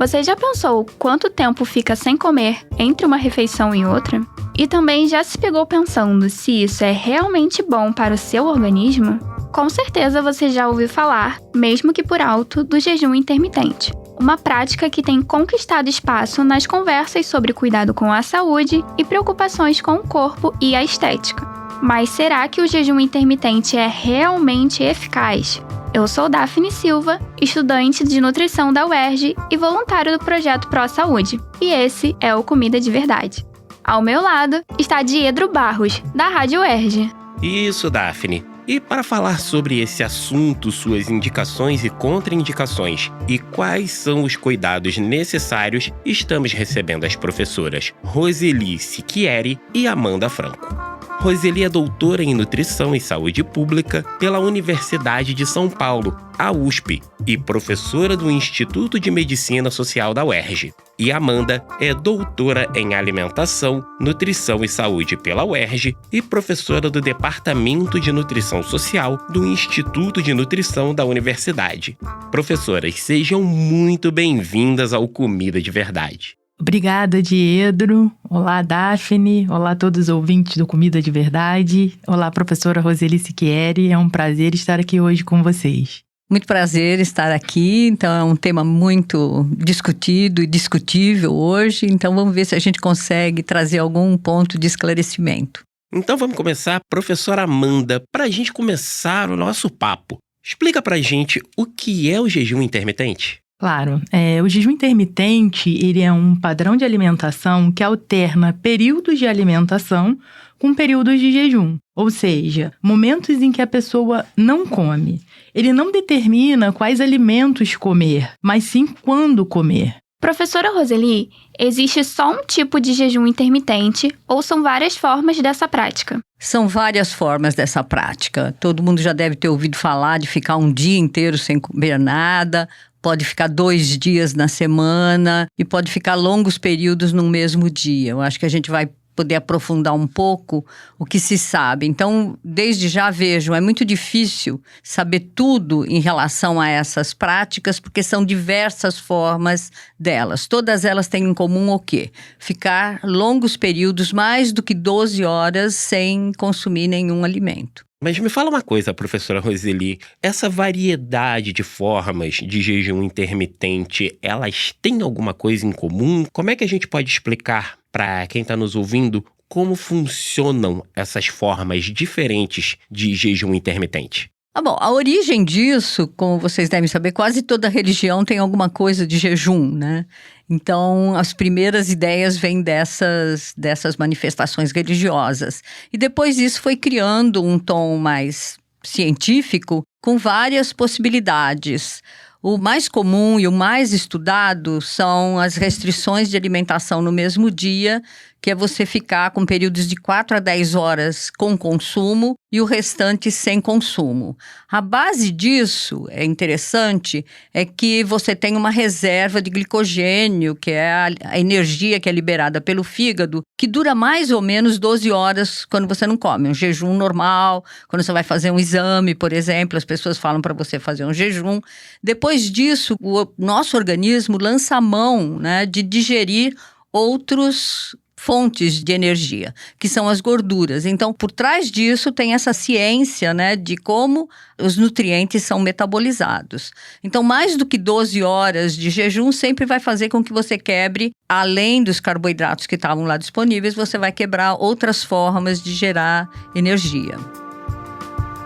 Você já pensou quanto tempo fica sem comer entre uma refeição e outra? E também já se pegou pensando se isso é realmente bom para o seu organismo? Com certeza você já ouviu falar, mesmo que por alto, do jejum intermitente. Uma prática que tem conquistado espaço nas conversas sobre cuidado com a saúde e preocupações com o corpo e a estética. Mas será que o jejum intermitente é realmente eficaz? Eu sou Daphne Silva, estudante de nutrição da UERJ e voluntário do projeto Pró Saúde. E esse é o Comida de Verdade. Ao meu lado está Diedro Barros, da Rádio UERJ. Isso, Daphne. E para falar sobre esse assunto, suas indicações e contraindicações e quais são os cuidados necessários, estamos recebendo as professoras Roseli Siquieri e Amanda Franco. Roseli é doutora em Nutrição e Saúde Pública pela Universidade de São Paulo, a USP, e professora do Instituto de Medicina Social da UERJ. E Amanda é doutora em Alimentação, Nutrição e Saúde pela UERJ e professora do Departamento de Nutrição Social do Instituto de Nutrição da Universidade. Professoras, sejam muito bem-vindas ao Comida de Verdade. Obrigada, Diedro. Olá, Daphne. Olá a todos os ouvintes do Comida de Verdade. Olá, professora Roseli Siquieri. É um prazer estar aqui hoje com vocês. Muito prazer estar aqui. Então, é um tema muito discutido e discutível hoje. Então, vamos ver se a gente consegue trazer algum ponto de esclarecimento. Então, vamos começar, professora Amanda, para a gente começar o nosso papo. Explica para a gente o que é o jejum intermitente. Claro, o jejum intermitente ele é um padrão de alimentação que alterna períodos de alimentação com períodos de jejum, ou seja, momentos em que a pessoa não come. Ele não determina quais alimentos comer, mas sim quando comer. Professora Roseli, existe só um tipo de jejum intermitente ou são várias formas dessa prática? São várias formas dessa prática. Todo mundo já deve ter ouvido falar de ficar um dia inteiro sem comer nada. Pode ficar 2 dias na semana e pode ficar longos períodos no mesmo dia. Eu acho que a gente vai poder aprofundar um pouco o que se sabe. Então, desde já vejam, é muito difícil saber tudo em relação a essas práticas, porque são diversas formas delas. Todas elas têm em comum o quê? Ficar longos períodos, mais do que 12 horas, sem consumir nenhum alimento. Mas me fala uma coisa, professora Roseli, essa variedade de formas de jejum intermitente, elas têm alguma coisa em comum? Como é que a gente pode explicar para quem está nos ouvindo como funcionam essas formas diferentes de jejum intermitente? Bom, a origem disso, como vocês devem saber, quase toda religião tem alguma coisa de jejum, né? Então, as primeiras ideias vêm dessas manifestações religiosas. E depois isso foi criando um tom mais científico com várias possibilidades. O mais comum e o mais estudado são as restrições de alimentação no mesmo dia, que é você ficar com períodos de 4 a 10 horas com consumo e o restante sem consumo. A base disso, é interessante, é que você tem uma reserva de glicogênio, que é a energia que é liberada pelo fígado, que dura mais ou menos 12 horas quando você não come. Um jejum normal, quando você vai fazer um exame, por exemplo, as pessoas falam para você fazer um jejum. Depois disso, o nosso organismo lança a mão, né, de digerir outros fontes de energia, que são as gorduras. Então, por trás disso tem essa ciência, né, de como os nutrientes são metabolizados. Então, mais do que 12 horas de jejum sempre vai fazer com que você quebre, além dos carboidratos que estavam lá disponíveis, você vai quebrar outras formas de gerar energia.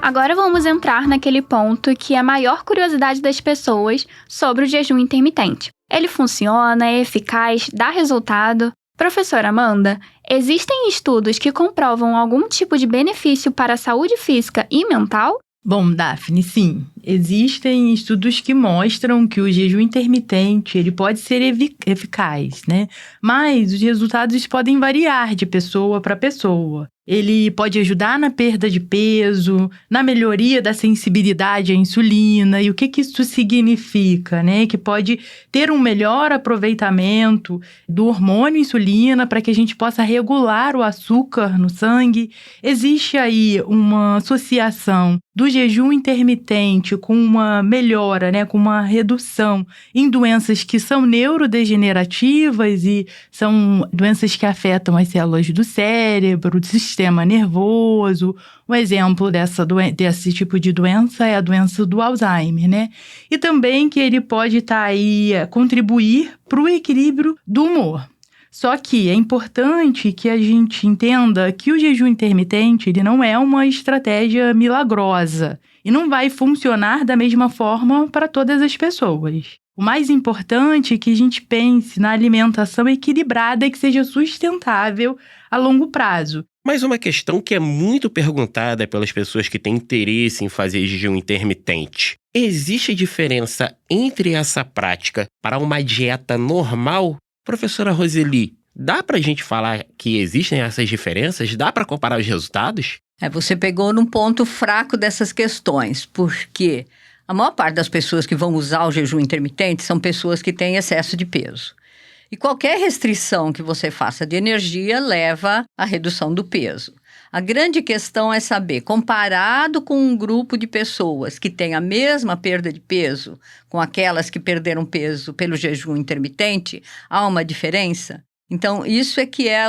Agora vamos entrar naquele ponto que é a maior curiosidade das pessoas sobre o jejum intermitente. Ele funciona, é eficaz, dá resultado? Professora Amanda, existem estudos que comprovam algum tipo de benefício para a saúde física e mental? Bom, Daphne, sim. Existem estudos que mostram que o jejum intermitente ele pode ser eficaz, né? Mas os resultados podem variar de pessoa para pessoa. Ele pode ajudar na perda de peso, na melhoria da sensibilidade à insulina. E o que isso significa, né? Que pode ter um melhor aproveitamento do hormônio insulina para que a gente possa regular o açúcar no sangue. Existe aí uma associação do jejum intermitente intermitente com uma melhora, né, com uma redução em doenças que são neurodegenerativas e são doenças que afetam as células do cérebro, do sistema nervoso. Um exemplo desse tipo de doença é a doença do Alzheimer, né? E também que ele pode contribuir para o equilíbrio do humor. Só que é importante que a gente entenda que o jejum intermitente ele não é uma estratégia milagrosa e não vai funcionar da mesma forma para todas as pessoas. O mais importante é que a gente pense na alimentação equilibrada e que seja sustentável a longo prazo. Mas uma questão que é muito perguntada pelas pessoas que têm interesse em fazer jejum intermitente. Existe diferença entre essa prática para uma dieta normal? Professora Roseli, dá pra gente falar que existem essas diferenças? Dá pra comparar os resultados? Você pegou num ponto fraco dessas questões, porque a maior parte das pessoas que vão usar o jejum intermitente são pessoas que têm excesso de peso. E qualquer restrição que você faça de energia leva à redução do peso. A grande questão é saber, comparado com um grupo de pessoas que tem a mesma perda de peso, com aquelas que perderam peso pelo jejum intermitente, há uma diferença? Então, isso é que é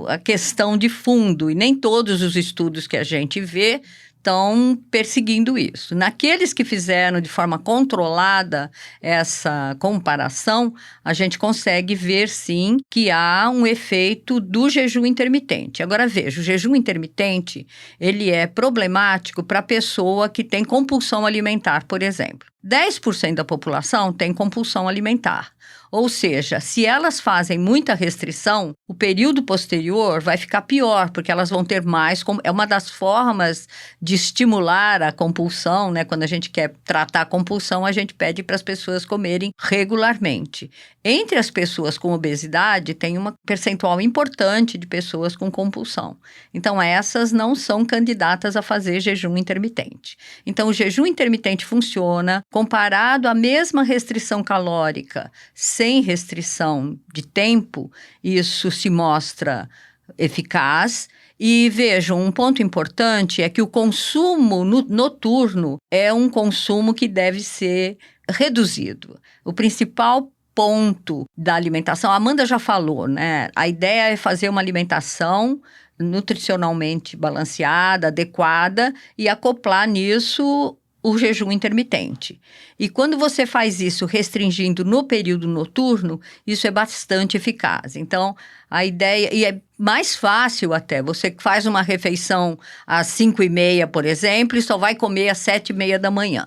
a questão de fundo, e nem todos os estudos que a gente vê estão perseguindo isso. Naqueles que fizeram de forma controlada essa comparação, a gente consegue ver, sim, que há um efeito do jejum intermitente. Agora, veja, o jejum intermitente, ele é problemático para a pessoa que tem compulsão alimentar, por exemplo. 10% da população tem compulsão alimentar. Ou seja, se elas fazem muita restrição, o período posterior vai ficar pior, porque elas vão ter mais... É uma das formas de estimular a compulsão, né? Quando a gente quer tratar a compulsão, a gente pede para as pessoas comerem regularmente. Entre as pessoas com obesidade, tem um percentual importante de pessoas com compulsão. Então, essas não são candidatas a fazer jejum intermitente. Então, o jejum intermitente funciona comparado à mesma restrição calórica, sem restrição de tempo, isso se mostra eficaz. E vejam, um ponto importante é que o consumo noturno é um consumo que deve ser reduzido. O principal ponto da alimentação, a Amanda já falou, né? A ideia é fazer uma alimentação nutricionalmente balanceada, adequada e acoplar nisso o jejum intermitente. E quando você faz isso restringindo no período noturno, isso é bastante eficaz. Então, a ideia... E é mais fácil até. Você faz uma refeição às 5h30, por exemplo, e só vai comer às 7h30 da manhã.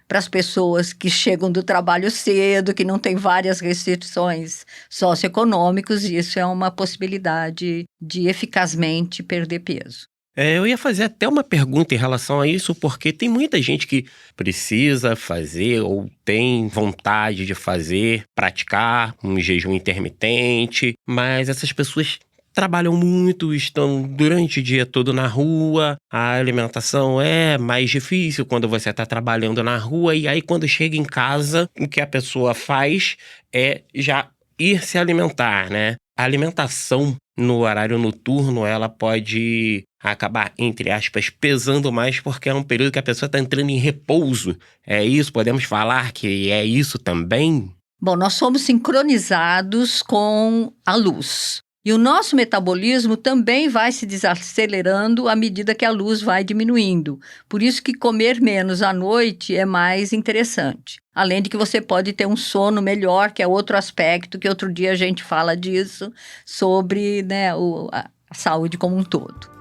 Para as pessoas que chegam do trabalho cedo, que não tem várias restrições socioeconômicas, isso é uma possibilidade de eficazmente perder peso. Eu ia fazer até uma pergunta em relação a isso, porque tem muita gente que precisa fazer ou tem vontade de fazer, praticar um jejum intermitente, mas essas pessoas trabalham muito, estão durante o dia todo na rua, a alimentação é mais difícil quando você está trabalhando na rua, e aí quando chega em casa, o que a pessoa faz é já ir se alimentar, né? A alimentação no horário noturno, ela pode acabar, entre aspas, pesando mais porque é um período que a pessoa está entrando em repouso. É isso? Podemos falar que é isso também? Bom, nós somos sincronizados com a luz. E o nosso metabolismo também vai se desacelerando à medida que a luz vai diminuindo. Por isso que comer menos à noite é mais interessante. Além de que você pode ter um sono melhor, que é outro aspecto, que outro dia a gente fala disso, sobre, né, a saúde como um todo.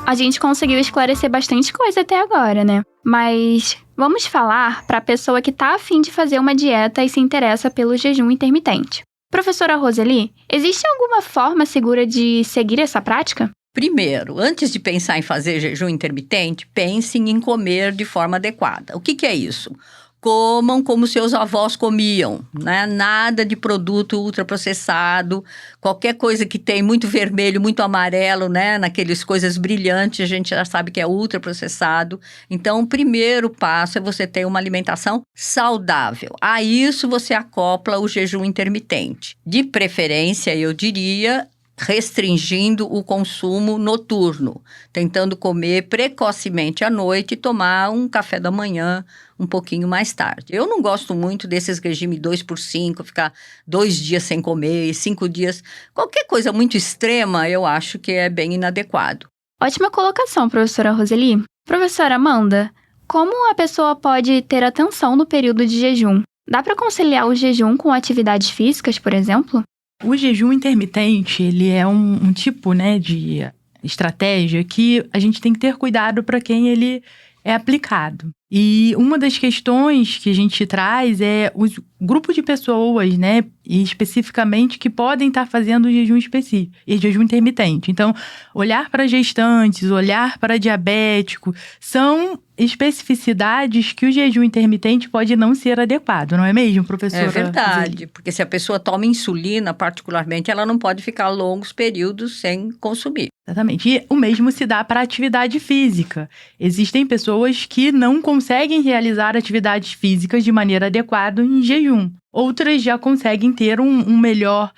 A gente conseguiu esclarecer bastante coisa até agora, né? Mas vamos falar para a pessoa que está a fim de fazer uma dieta e se interessa pelo jejum intermitente. Professora Roseli, existe alguma forma segura de seguir essa prática? Primeiro, antes de pensar em fazer jejum intermitente, pensem em comer de forma adequada. O que é isso? Comam como seus avós comiam, né? Nada de produto ultraprocessado, qualquer coisa que tem muito vermelho, muito amarelo, né? Naquelas coisas brilhantes, a gente já sabe que é ultraprocessado. Então, o primeiro passo é você ter uma alimentação saudável. A isso você acopla o jejum intermitente. De preferência, eu diria, restringindo o consumo noturno, tentando comer precocemente à noite e tomar um café da manhã um pouquinho mais tarde. Eu não gosto muito desses regimes 2x5, ficar 2 dias sem comer, 5 dias. Qualquer coisa muito extrema, eu acho que é bem inadequado. Ótima colocação, professora Roseli. Professora Amanda, como a pessoa pode ter atenção no período de jejum? Dá para conciliar o jejum com atividades físicas, por exemplo? O jejum intermitente, ele é um tipo, né, de estratégia que a gente tem que ter cuidado para quem ele é aplicado. E uma das questões que a gente traz é o grupo de pessoas, né, e especificamente que podem estar fazendo jejum específico e jejum intermitente. Então, olhar para gestantes, olhar para diabético, são especificidades que o jejum intermitente pode não ser adequado, não é mesmo, professora? É verdade, Zeli? porque se a pessoa toma insulina, particularmente, ela não pode ficar longos períodos sem consumir. Exatamente. E o mesmo se dá para a atividade física. Existem pessoas que não conseguem realizar atividades físicas de maneira adequada em jejum. Outras já conseguem ter um melhor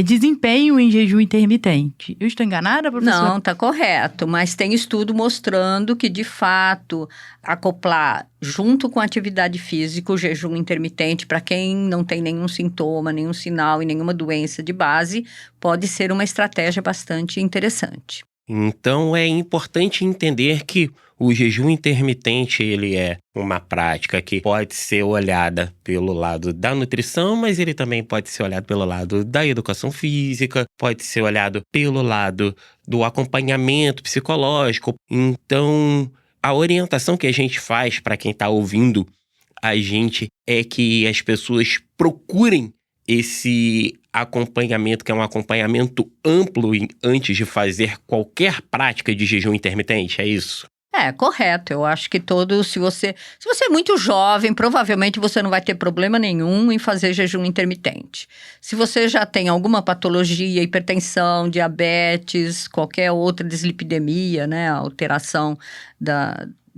desempenho em jejum intermitente. Eu estou enganada, professora? Não, está correto, mas tem estudo mostrando que, de fato, acoplar junto com a atividade física o jejum intermitente, para quem não tem nenhum sintoma, nenhum sinal e nenhuma doença de base, pode ser uma estratégia bastante interessante. Então é importante entender que o jejum intermitente, ele é uma prática que pode ser olhada pelo lado da nutrição, mas ele também pode ser olhado pelo lado da educação física, pode ser olhado pelo lado do acompanhamento psicológico. Então, a orientação que a gente faz para quem está ouvindo a gente é que as pessoas procurem esse acompanhamento, que é um acompanhamento amplo antes de fazer qualquer prática de jejum intermitente, é isso? É, correto. Eu acho que se você é muito jovem, provavelmente você não vai ter problema nenhum em fazer jejum intermitente. Se você já tem alguma patologia, hipertensão, diabetes, qualquer outra dislipidemia, né, alteração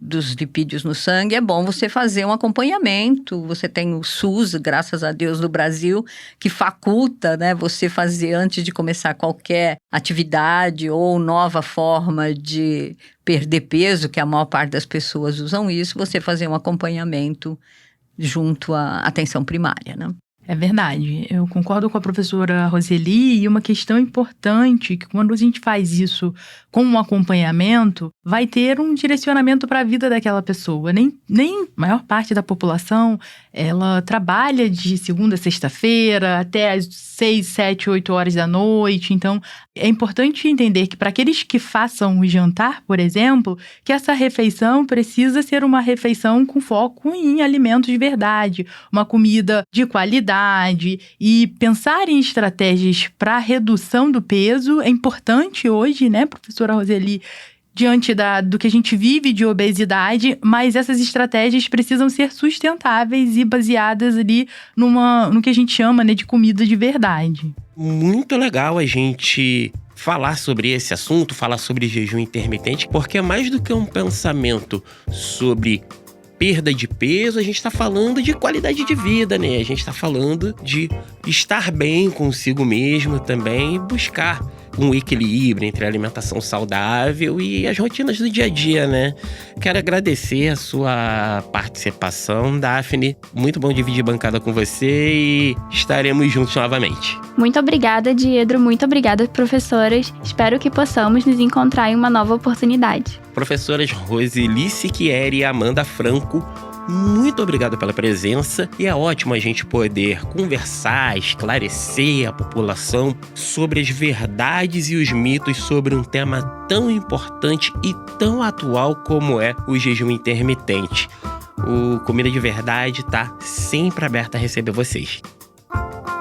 dos lipídios no sangue, é bom você fazer um acompanhamento. Você tem o SUS, graças a Deus, do Brasil, que faculta, né, você fazer antes de começar qualquer atividade ou nova forma de perder peso, que a maior parte das pessoas usam isso, você fazer um acompanhamento junto à atenção primária, né? É verdade, eu concordo com a professora Roseli, e uma questão importante, que quando a gente faz isso com um acompanhamento, vai ter um direcionamento para a vida daquela pessoa. Nem a maior parte da população, ela trabalha de segunda a sexta-feira, até às 6, 7, 8 horas da noite. Então, é importante entender que para aqueles que façam o jantar, por exemplo, que essa refeição precisa ser uma refeição com foco em alimentos de verdade, uma comida de qualidade, e pensar em estratégias para redução do peso é importante hoje, né, professora Roseli, diante do que a gente vive de obesidade, mas essas estratégias precisam ser sustentáveis e baseadas ali no que a gente chama, né, de comida de verdade. Muito legal a gente falar sobre esse assunto, falar sobre jejum intermitente, porque é mais do que um pensamento sobre perda de peso, a gente está falando de qualidade de vida, né? A gente está falando de estar bem consigo mesmo também e buscar um equilíbrio entre a alimentação saudável e as rotinas do dia a dia, né? Quero agradecer a sua participação, Daphne. Muito bom dividir bancada com você e estaremos juntos novamente. Muito obrigada, Diedro. Muito obrigada, professoras. Espero que possamos nos encontrar em uma nova oportunidade. Professoras Roseli Siquieri e Amanda Franco, muito obrigado pela presença, e é ótimo a gente poder conversar, esclarecer a população sobre as verdades e os mitos sobre um tema tão importante e tão atual como é o jejum intermitente. O Comida de Verdade está sempre aberto a receber vocês.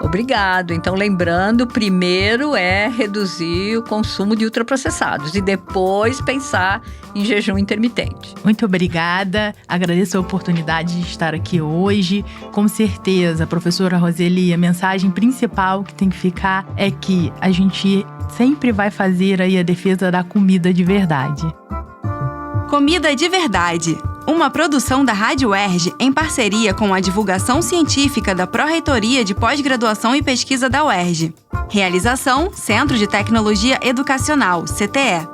Obrigado. Então, lembrando, primeiro é reduzir o consumo de ultraprocessados e depois pensar em jejum intermitente. Muito obrigada. Agradeço a oportunidade de estar aqui hoje. Com certeza, professora Roseli, a mensagem principal que tem que ficar é que a gente sempre vai fazer aí a defesa da comida de verdade. Comida de Verdade, Uma produção da Rádio UERJ em parceria com a divulgação científica da Pró-Reitoria de Pós-Graduação e Pesquisa da UERJ. Realização: Centro de Tecnologia Educacional, CTE.